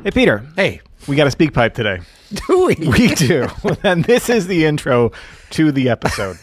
Hey, Peter. Hey. We got a speak pipe today. Do we? We do. And this is the intro to the episode.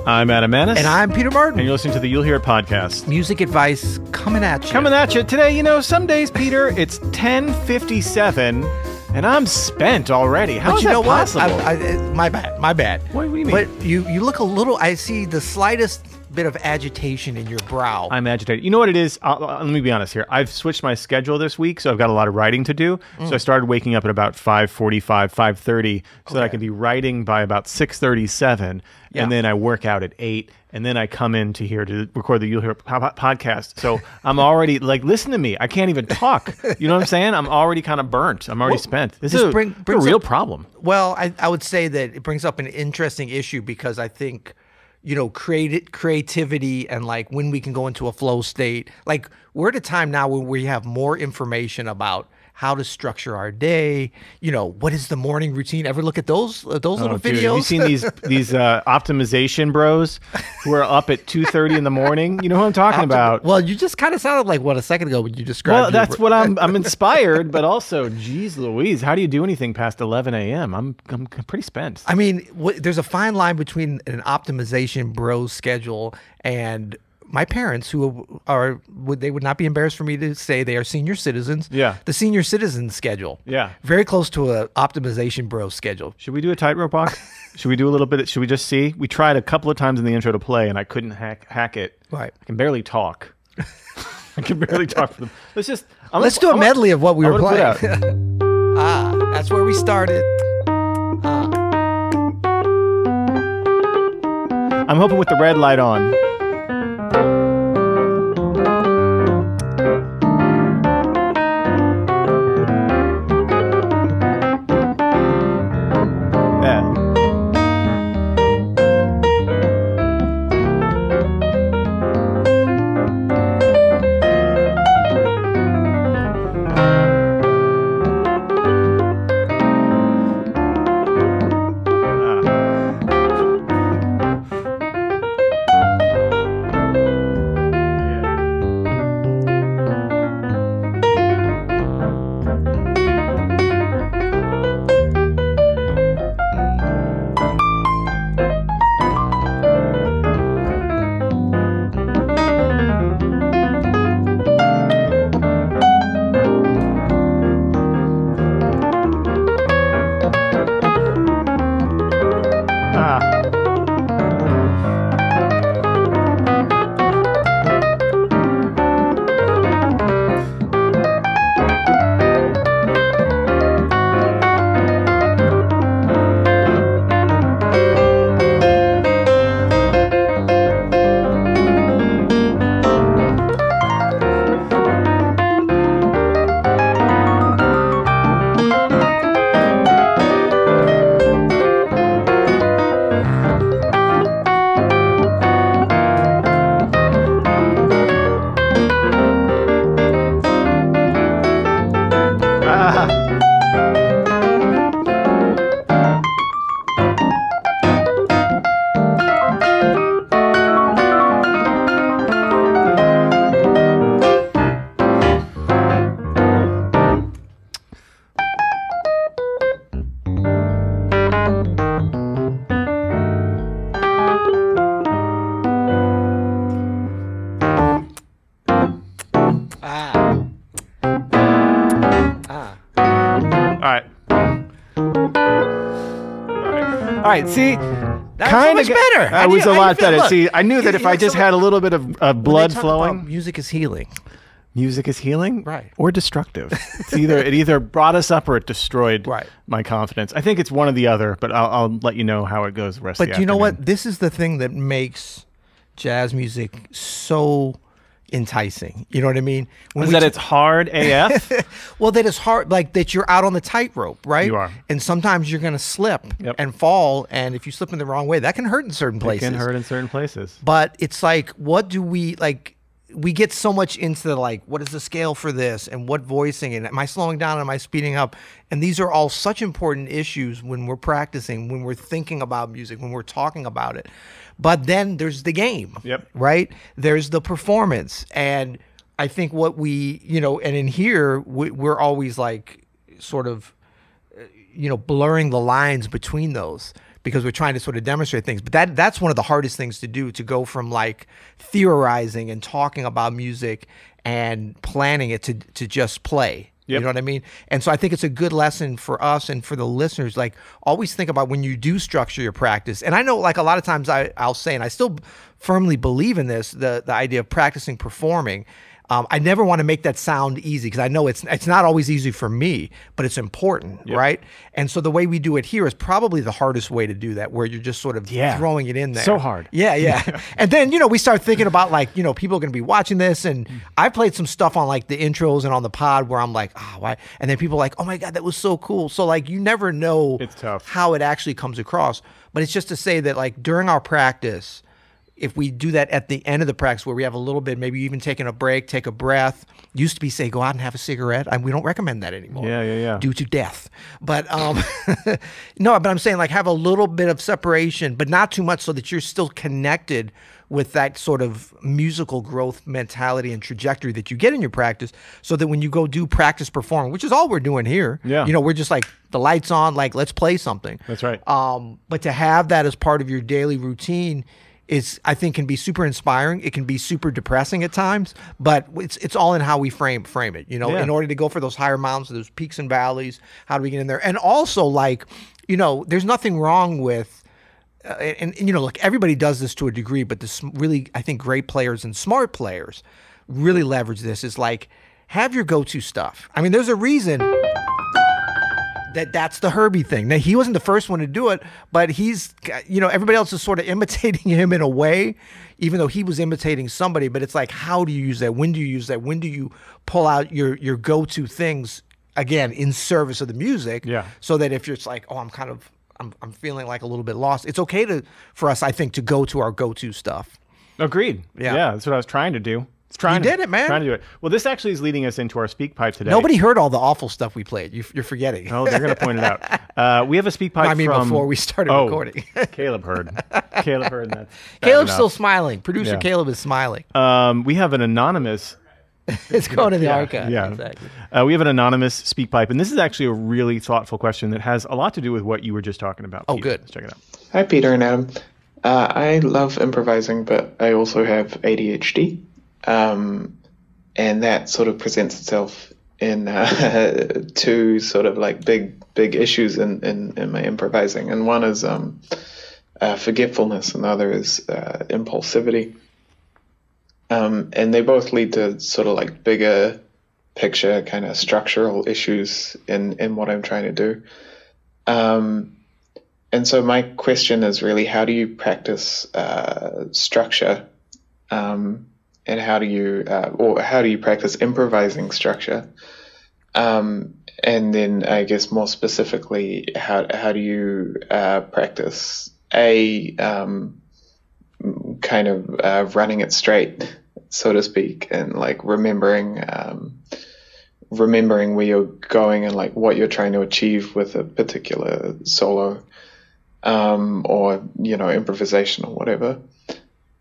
I'm Adam Manis. And I'm Peter Martin. And you're listening to the You'll Hear It podcast. Music advice coming at you. Coming at you. Today, you know, some days, Peter, it's 10:57 and I'm spent already. How is that possible? My bad. What do you mean? But you look a little, I see the slightest bit of agitation in your brow. I'm agitated. You know what it is? Let me be honest here. I've switched my schedule this week, so I've got a lot of writing to do. So I started waking up at about 5:45, 5:30, so that I can be writing by about 6:37. Yeah. And then I work out at 8, and then I come in to here to record the You'll Hear It podcast. So I'm already, like, listen to me. I can't even talk. You know what I'm saying? I'm already kind of burnt. I'm already spent. This is a real problem. Well, I would say that it brings up an interesting issue because I think, you know, creativity and like when we can go into a flow state, like we're at a time now when we have more information about how to structure our day. You know, what is the morning routine? Ever look at those little videos? Dude, have you seen these optimization bros who are up at 2:30 in the morning? You know who I'm talking about? Well, you just kind of sounded like a second ago when you described. Well, that's what I'm inspired, but also, geez Louise, how do you do anything past 11 a.m.? I'm pretty spent. I mean, there's a fine line between an optimization bro schedule and my parents, who they would not be embarrassed for me to say they are senior citizens. Yeah. The senior citizen schedule. Yeah. Very close to a optimization bro schedule. Should we do a tightrope walk? Should we do a little bit? Should we just see? We tried a couple of times in the intro to play, and I couldn't hack it. Right. I can barely talk. I can barely talk for them. Let's do a medley of what we were playing. That's where we started. I'm hoping with the red light on. All right, see? That was so much better. That was a lot better. See, I knew that if I just had a little bit of blood flowing. Music is healing. Music is healing, right, or destructive. It either brought us up or it destroyed my confidence. I think it's one or the other, but I'll let you know how it goes the rest of the afternoon. But you know what? This is the thing that makes jazz music so enticing. You know what I mean? Is that it's hard AF? Well, that it's hard, like that you're out on the tightrope, right? You are. And sometimes you're going to slip and fall. And if you slip in the wrong way, that can hurt in certain places. It can hurt in certain places. But it's like, what do we, like, we get so much into the, like, what is the scale for this and what voicing and am I slowing down, am I speeding up? And these are all such important issues when we're practicing, when we're thinking about music, when we're talking about it. But then there's the game, right? There's the performance. And I think what we, you know, and in here, we're always like sort of, you know, blurring the lines between those because we're trying to sort of demonstrate things. But that's one of the hardest things to do, to go from like theorizing and talking about music and planning it to just play. You know what I mean? And so I think it's a good lesson for us and for the listeners. Like, always think about when you do structure your practice. And I know, like, a lot of times I'll say, and I still firmly believe in this, the idea of practicing performing. I never want to make that sound easy, because I know it's not always easy for me, but it's important, right? And so the way we do it here is probably the hardest way to do that, where you're just sort of throwing it in there. So hard. Yeah. And then, you know, we start thinking about, like, you know, people are going to be watching this, and I've played some stuff on like the intros and on the pod where I'm like, oh, why? And then people are like, oh my God, that was so cool. So like, you never know how it actually comes across. But it's just to say that, like, during our practice, if we do that at the end of the practice, where we have a little bit, maybe even taking a break, take a breath. Used to be say, go out and have a cigarette. We don't recommend that anymore. Yeah. Due to death. But no, but I'm saying, like, have a little bit of separation, but not too much, so that you're still connected with that sort of musical growth mentality and trajectory that you get in your practice, so that when you go do practice performing, which is all we're doing here, you know, we're just like, the lights on, like, let's play something. That's right. But to have that as part of your daily routine is, I think, can be super inspiring. It can be super depressing at times, but it's all in how we frame it, you know, in order to go for those higher mountains, those peaks and valleys. How do we get in there? And also, like, you know, there's nothing wrong with, and you know, look, everybody does this to a degree, but this really, I think, great players and smart players really leverage this, is like, have your go-to stuff. I mean, there's a reason that's the Herbie thing. Now, he wasn't the first one to do it, but he's, you know, everybody else is sort of imitating him in a way, even though he was imitating somebody. But it's like, how do you use that? When do you use that? When do you pull out your go-to things, again, in service of the music? So that if you're just like, oh, I'm feeling like a little bit lost, it's okay for us, I think, to go to our go-to stuff. Agreed. Yeah, that's what I was trying to do. You did it, man. Trying to do it. Well, this actually is leading us into our speak pipe today. Nobody heard all the awful stuff we played. You're forgetting. Oh, they're going to point it out. We have a speak pipe from... before we started recording. Caleb heard. Caleb heard, and that's Caleb's still smiling. Producer Caleb is smiling. We have an anonymous... It's going to the archive. Yeah. Exactly. We have an anonymous speak pipe, and this is actually a really thoughtful question that has a lot to do with what you were just talking about. Oh, Peter. good. Let's check it out. Hi, Peter and Adam. I love improvising, but I also have ADHD. And that sort of presents itself in two sort of like big issues in my improvising. And one is forgetfulness, and the other is impulsivity. And they both lead to sort of like bigger picture kind of structural issues in what I'm trying to do. And so my question is really, how do you practice structure? And how do you practice improvising structure? And then I guess more specifically, how do you practice kind of running it straight, so to speak, and like remembering where you're going and like what you're trying to achieve with a particular solo, or, you know, improvisation or whatever.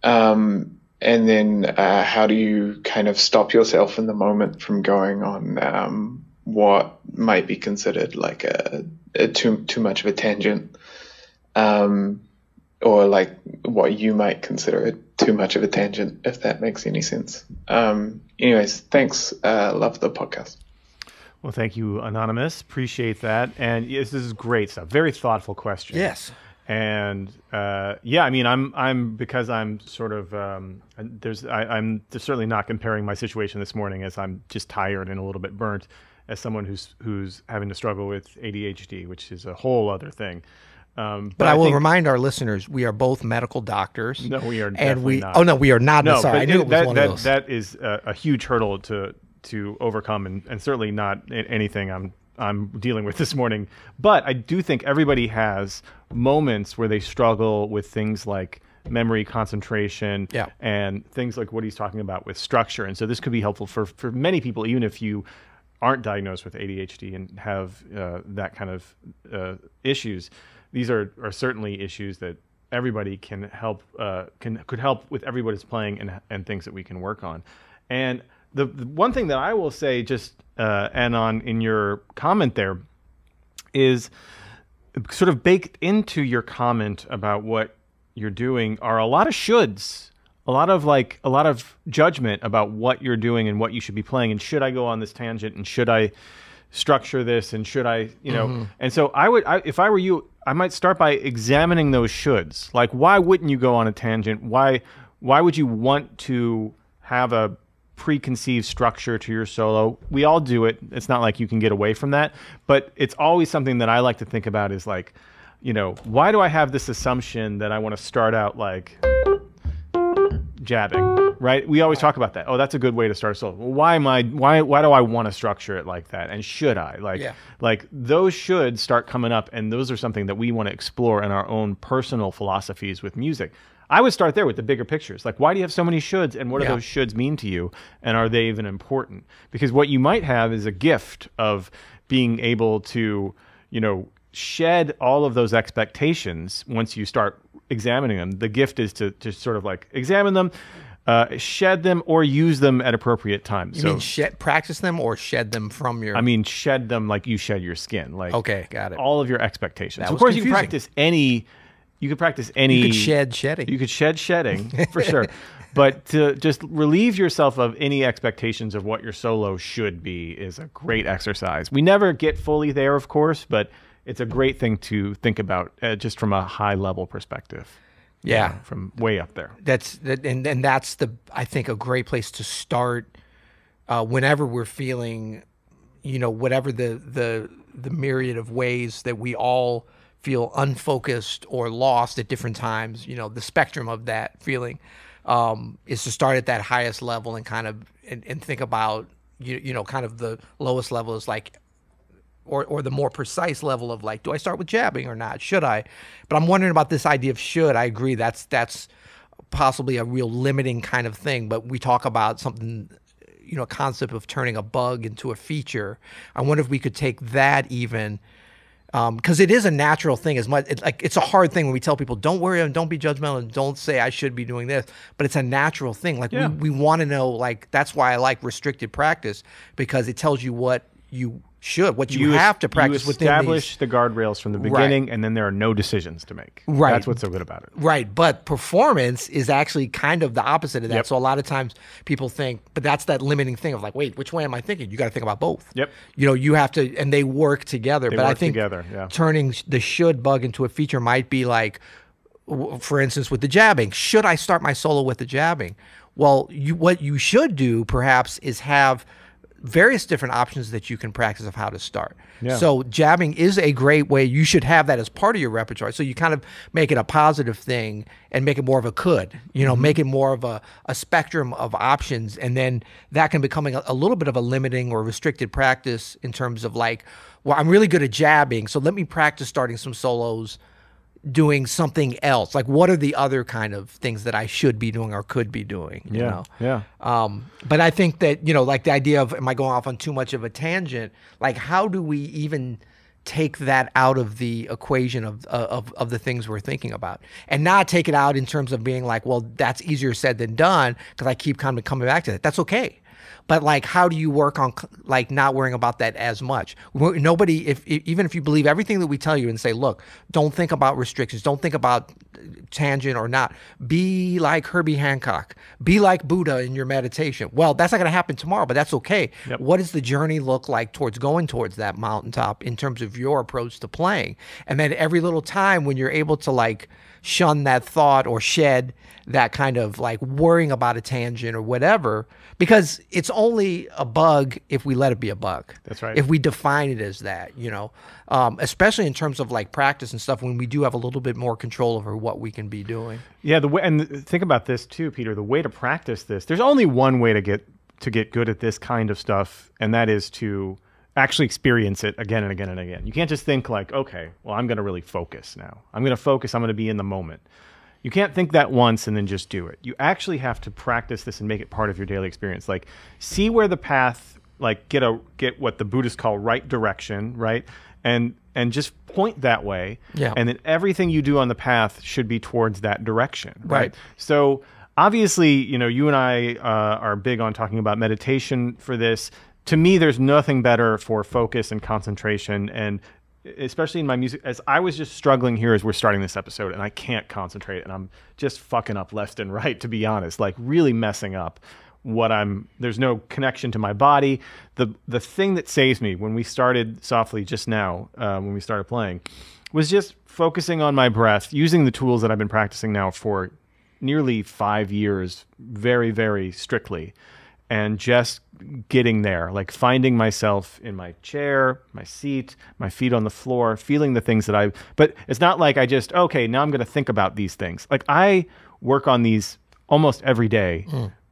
And then how do you kind of stop yourself in the moment from going on what might be considered like a too much of a tangent, or like what you might consider too much of a tangent, if that makes any sense. Anyways, thanks. Love the podcast. Well, thank you, Anonymous. Appreciate that. And yes, this is great stuff. Very thoughtful question. Yes. And I mean, I'm because I'm sort of I'm certainly not comparing my situation this morning, as I'm just tired and a little bit burnt, as someone who's having to struggle with ADHD, which is a whole other thing. But I will remind our listeners, we are both medical doctors. No, we are definitely not. Oh no, we are not. No, sorry, I knew it was one of those. That is a huge hurdle to overcome, and certainly not anything I'm dealing with this morning. But I do think everybody has moments where they struggle with things like memory, concentration, Yeah. and things like what he's talking about with structure. And so this could be helpful for many people, even if you aren't diagnosed with ADHD and have that kind of issues. These are certainly issues that everybody can help could help with everybody's playing and things that we can work on. And the one thing that I will say, just and on in your comment there, is sort of baked into your comment about what you're doing are a lot of shoulds, a lot of judgment about what you're doing and what you should be playing, and should I go on this tangent, and should I structure this, and should I, and so if I were you, I might start by examining those shoulds. Like, why wouldn't you go on a tangent? Why would you want to have a preconceived structure to your solo? We all do it. It's not like you can get away from that, but it's always something that I like to think about is like, why do I have this assumption that I want to start out like jabbing, right? We always talk about that. Oh, that's a good way to start a solo. Well, why do I want to structure it like that? And should I? Like those should start coming up, and those are something that we want to explore in our own personal philosophies with music. I would start there with the bigger pictures. Like, why do you have so many shoulds, and what do those shoulds mean to you, and are they even important? Because what you might have is a gift of being able to, shed all of those expectations once you start examining them. The gift is to sort of like examine them, shed them, or use them at appropriate times. You mean practice them or shed them from your... I mean, shed them like you shed your skin. Like, okay, got it. All of your expectations. So of course, confusing. You could practice any... You could shed shedding. You could shed shedding, for sure. But to just relieve yourself of any expectations of what your solo should be is a great exercise. We never get fully there, of course, but it's a great thing to think about just from a high-level perspective. Yeah. From way up there. That's I think, a great place to start whenever we're feeling, whatever the myriad of ways that we all feel unfocused or lost at different times, the spectrum of that feeling, is to start at that highest level and kind of and think about kind of the lowest level is like, or the more precise level of like, do I start with jabbing or not? Should I? But I'm wondering about this idea of should. I agree that's possibly a real limiting kind of thing. But we talk about something, a concept of turning a bug into a feature. I wonder if we could take that even. Because it is a natural thing. It's a hard thing when we tell people, don't worry and don't be judgmental and don't say I should be doing this. But it's a natural thing. Like we want to know. Like that's why I like restricted practice, because it tells you what you should, what you have to practice within. You establish the guardrails from the beginning, and then there are no decisions to make. Right. That's what's so good about it. Right. But performance is actually kind of the opposite of that. Yep. So a lot of times people think, but that's that limiting thing of like, wait, which way am I thinking? You got to think about both. Yep. You have to, and they work together. But I think turning the should bug into a feature might be like, for instance, with the jabbing. Should I start my solo with the jabbing? Well, what you should do perhaps is have various different options that you can practice of how to start. Yeah. So jabbing is a great way. You should have that as part of your repertoire. So you kind of make it a positive thing and make it more of a could, make it more of a spectrum of options. And then that can become a little bit of a limiting or restricted practice in terms of like, well, I'm really good at jabbing, so let me practice starting some solos doing something else. Like, what are the other kind of things that I should be doing or could be doing? You know? But I think that, like the idea of, am I going off on too much of a tangent? Like, how do we even take that out of the equation of the things we're thinking about, and not take it out in terms of being like, well, that's easier said than done, because I keep kind of coming back to that. That's okay. But like, how do you work on like not worrying about that as much? Nobody, even if you believe everything that we tell you and say, look, don't think about restrictions, don't think about tangent or not. Be like Herbie Hancock. Be like Buddha in your meditation. Well, that's not going to happen tomorrow, but that's okay. Yep. What does the journey look like towards going towards that mountaintop in terms of your approach to playing? And then every little time when you're able to like shun that thought or shed that kind of like worrying about a tangent or whatever, because it's only a bug if we let it be a bug. That's right. If we define it as that, especially in terms of like practice and stuff, when we do have a little bit more control over what we can be doing. Yeah, think about this too, Peter. The way to practice this, there's only one way to get good at this kind of stuff, and that is to actually experience it again and again and again. You can't just think like, okay, well, I'm going to really focus now. I'm going to focus. I'm going to be in the moment. You can't think that once and then just do it. You actually have to practice this and make it part of your daily experience. Like, see where the path, like get what the Buddhists call right direction, right? And just point that way. Yeah. And then everything you do on the path should be towards that direction, Right. So obviously, you know, you and I are big on talking about meditation for this. To me, there's nothing better for focus and concentration, and especially in my music, as I was just struggling here as we're starting this episode, and I can't concentrate, and I'm just fucking up left and right, to be honest, like really messing up there's no connection to my body. The thing that saves me when we started softly just now, when we started playing, was just focusing on my breath, using the tools that I've been practicing now for nearly 5 years, very, very strictly, and just getting there, like finding myself in my chair, my seat, my feet on the floor, feeling the things that but it's not like I just, okay, now I'm going to think about these things. Like I work on these almost every day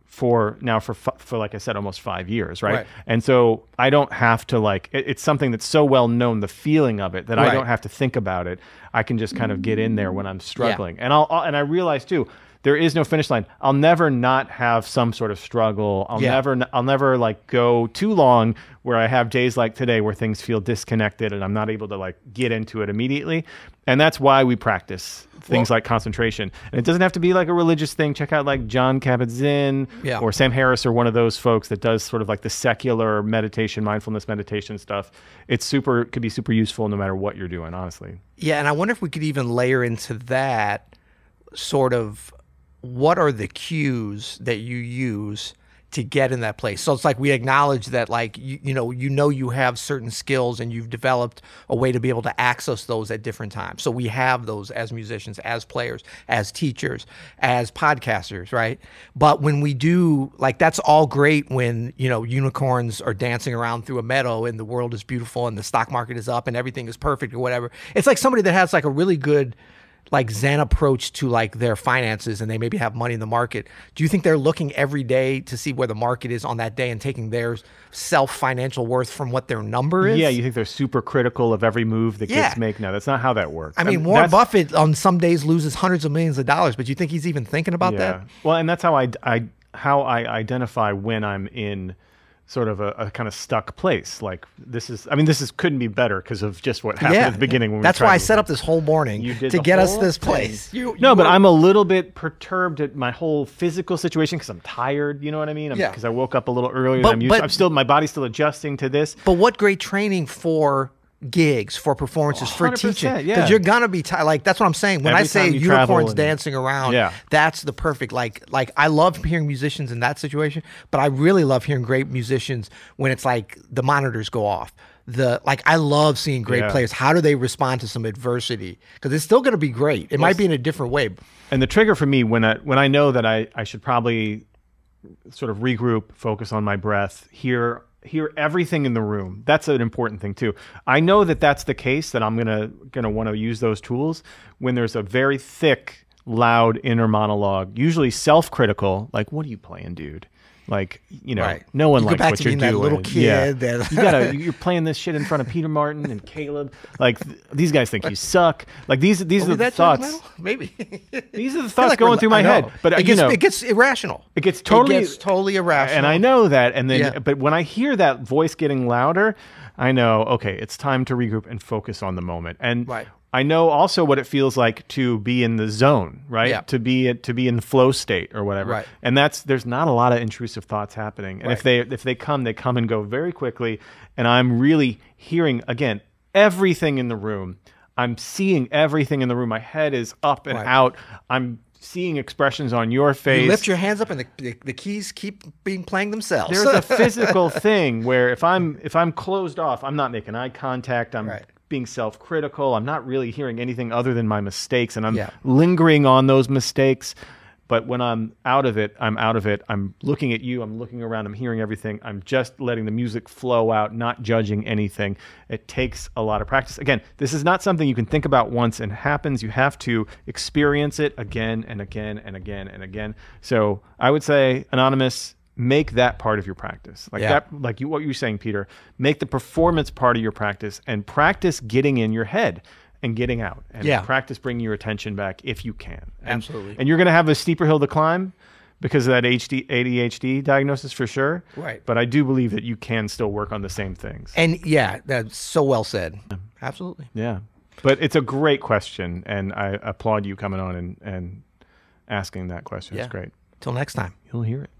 for like I said, almost 5 years. Right. And so I don't have to it's something that's so well known, the feeling of it, that I don't have to think about it. I can just kind of get in there when I'm struggling. And I realize too, there is no finish line. I'll never not have some sort of struggle. I'll never like go too long where I have days like today where things feel disconnected and I'm not able to like get into it immediately. And that's why we practice things like concentration. And it doesn't have to be like a religious thing. Check out like John Kabat-Zinn or Sam Harris or one of those folks that does sort of like the secular meditation, mindfulness meditation stuff. It could be super useful no matter what you're doing, honestly. Yeah, and I wonder if we could even layer into that sort of, what are the cues that you use to get in that place? So it's like we acknowledge that, like, you know you have certain skills and you've developed a way to be able to access those at different times. So we have those as musicians, as players, as teachers, as podcasters, right? But when we do, like, that's all great when, you know, unicorns are dancing around through a meadow and the world is beautiful and the stock market is up and everything is perfect or whatever. It's like somebody that has like a really good like Zen approach to like their finances and they maybe have money in the market. Do you think they're looking every day to see where the market is on that day and taking their self-financial worth from what their number is? Yeah, you think they're super critical of every move that gets made? No, that's not how that works. I mean, Warren Buffett on some days loses hundreds of millions of dollars, but you think he's even thinking about that? Well, and that's how I identify when I'm in sort of a kind of stuck place. Like this couldn't be better because of just what happened at the beginning. When that's why I set up this whole morning to get us this place. But I'm a little bit perturbed at my whole physical situation because I'm tired. You know what I mean? Because I woke up a little earlier than I'm used to. My body's still adjusting to this. But what great training for gigs, for performances, for teaching, because you're gonna be tired. Like that's what I'm saying when I say unicorns dancing around. That's the perfect like I love hearing musicians in that situation, but I really love hearing great musicians when it's like the monitors go off. I love seeing great players. How do they respond to some adversity? Because it's still gonna be great. It might be in a different way. And the trigger for me when I know that I should probably sort of regroup, focus on my breath, hear everything in the room. That's an important thing too. I know that that's the case, that I'm gonna want to use those tools when there's a very thick, loud inner monologue, usually self-critical, like, what are you playing, dude? Like, you know, no one likes what you're doing. That little kid. You're playing this shit in front of Peter Martin and Caleb. Like these guys think you suck. Like these are the thoughts. Maybe these are the thoughts going through my head. But it gets irrational. It gets totally irrational. And I know that. And then, but when I hear that voice getting louder, I know, okay, it's time to regroup and focus on the moment. And I know also what it feels like to be in the zone, right? Yeah. To be in the flow state or whatever. Right. And there's not a lot of intrusive thoughts happening. And if they come and go very quickly. And I'm really hearing, again, everything in the room. I'm seeing everything in the room. My head is up and out. I'm seeing expressions on your face. You lift your hands up and the keys keep playing themselves. There's a physical thing where if I'm closed off, I'm not making eye contact. I'm being self-critical. I'm not really hearing anything other than my mistakes, and I'm lingering on those mistakes. But when I'm out of it, I'm out of it. I'm looking at you. I'm looking around. I'm hearing everything. I'm just letting the music flow out, not judging anything. It takes a lot of practice. Again, this is not something you can think about once and it happens. You have to experience it again and again and again and again. So I would say, Anonymous, make that part of your practice. What you were saying, Peter, make the performance part of your practice and practice getting in your head. and getting out and Yeah. practice bringing your attention back if you can. And, Absolutely. And you're going to have a steeper hill to climb because of that ADHD diagnosis for sure. Right. But I do believe that you can still work on the same things. And yeah, that's so well said. Absolutely. Yeah. But it's a great question, and I applaud you coming on and asking that question. Yeah. It's great. Till next time. You'll hear it.